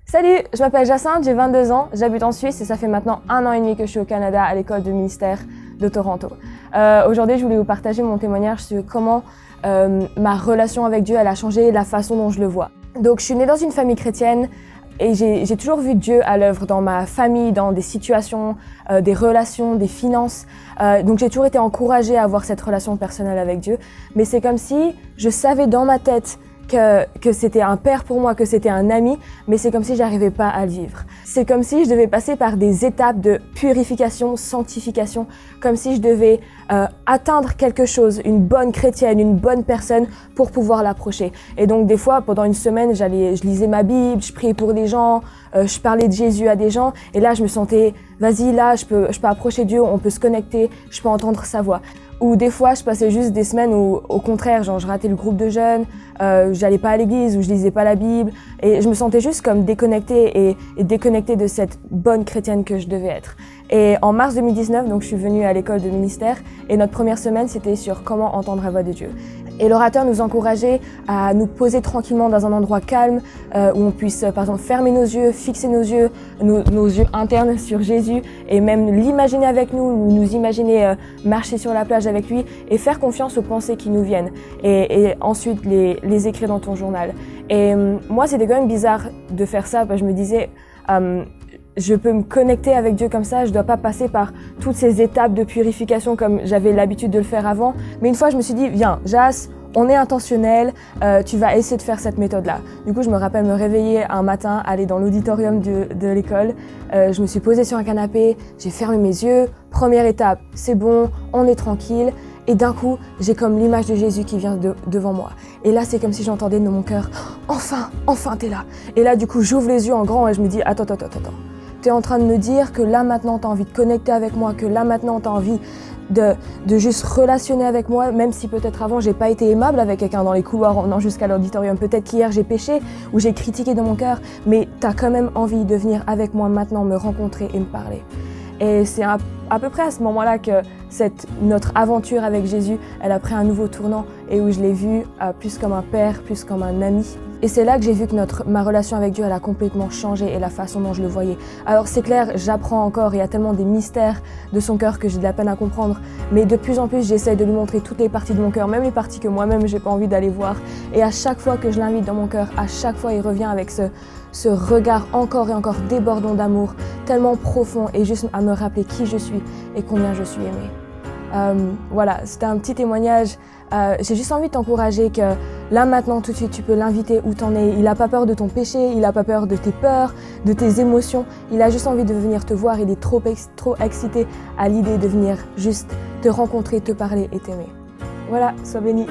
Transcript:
Salut, je m'appelle Jacinthe, j'ai 22 ans, j'habite en Suisse et ça fait maintenant 1 an et demi que je suis au Canada à l'école de ministère de Toronto. Aujourd'hui, je voulais vous partager mon témoignage sur comment ma relation avec Dieu elle a changé la façon dont je le vois. Donc, je suis née dans une famille chrétienne et j'ai toujours vu Dieu à l'œuvre dans ma famille, dans des situations, des relations, des finances. Donc, j'ai toujours été encouragée à avoir cette relation personnelle avec Dieu. Mais c'est comme si je savais dans ma tête que c'était un père pour moi, que c'était un ami, mais c'est comme si j'arrivais pas à le vivre. C'est comme si je devais passer par des étapes de purification, sanctification, comme si je devais atteindre quelque chose, une bonne chrétienne, une bonne personne pour pouvoir l'approcher. Et donc des fois, pendant une semaine, je lisais ma Bible, je priais pour des gens, je parlais de Jésus à des gens, et là je me sentais, vas-y, là je peux approcher Dieu, on peut se connecter, je peux entendre sa voix. Ou des fois, je passais juste des semaines où, au contraire, genre, je ratais le groupe de jeunes, j'allais pas à l'église, ou je lisais pas la Bible, et je me sentais juste comme déconnectée et déconnectée de cette bonne chrétienne que je devais être. Et en mars 2019, donc, je suis venue à l'école de ministère, et notre première semaine, c'était sur comment entendre la voix de Dieu. Et l'orateur nous encourageait à nous poser tranquillement dans un endroit calme, où on puisse, par exemple, fermer nos yeux, fixer nos yeux internes sur Jésus, et même l'imaginer avec nous, ou nous imaginer marcher sur la plage avec lui, et faire confiance aux pensées qui nous viennent, et ensuite les écrire dans ton journal. Et moi, c'était quand même bizarre de faire ça, parce que je me disais, je peux me connecter avec Dieu comme ça, je dois pas passer par toutes ces étapes de purification comme j'avais l'habitude de le faire avant. Mais une fois, je me suis dit, viens, Jas, on est intentionnel, tu vas essayer de faire cette méthode-là. Du coup, je me rappelle me réveiller un matin, aller dans l'auditorium de l'école, je me suis posée sur un canapé, j'ai fermé mes yeux, première étape, c'est bon, on est tranquille. Et d'un coup, j'ai comme l'image de Jésus qui vient devant moi. Et là, c'est comme si j'entendais dans mon cœur, enfin, t'es là. Et là, du coup, j'ouvre les yeux en grand et je me dis, attends. T'es en train de me dire que là, maintenant, t'as envie de connecter avec moi, que là, maintenant, t'as envie de juste relationner avec moi, même si peut-être avant, j'ai pas été aimable avec quelqu'un dans les couloirs en venant jusqu'à l'auditorium. Peut-être qu'hier, j'ai péché ou j'ai critiqué dans mon cœur, mais t'as quand même envie de venir avec moi maintenant, me rencontrer et me parler. Et c'est à peu près à ce moment-là que notre aventure avec Jésus, elle a pris un nouveau tournant et où je l'ai vu plus comme un père, plus comme un ami. Et c'est là que j'ai vu que ma relation avec Dieu, elle a complètement changé et la façon dont je le voyais. Alors c'est clair, j'apprends encore, il y a tellement des mystères de son cœur que j'ai de la peine à comprendre. Mais de plus en plus, j'essaie de lui montrer toutes les parties de mon cœur, même les parties que moi-même, j'ai pas envie d'aller voir. Et à chaque fois que je l'invite dans mon cœur, à chaque fois, il revient avec ce regard encore et encore débordant d'amour, tellement profond et juste à me rappeler qui je suis et combien je suis aimée. Voilà, c'était un petit témoignage. J'ai juste envie de t'encourager que là maintenant tout de suite tu peux l'inviter où t'en es. Il n'a pas peur de ton péché, il n'a pas peur de tes peurs, de tes émotions. Il a juste envie de venir te voir, il est trop excité à l'idée de venir juste te rencontrer, te parler et t'aimer. Voilà, sois béni.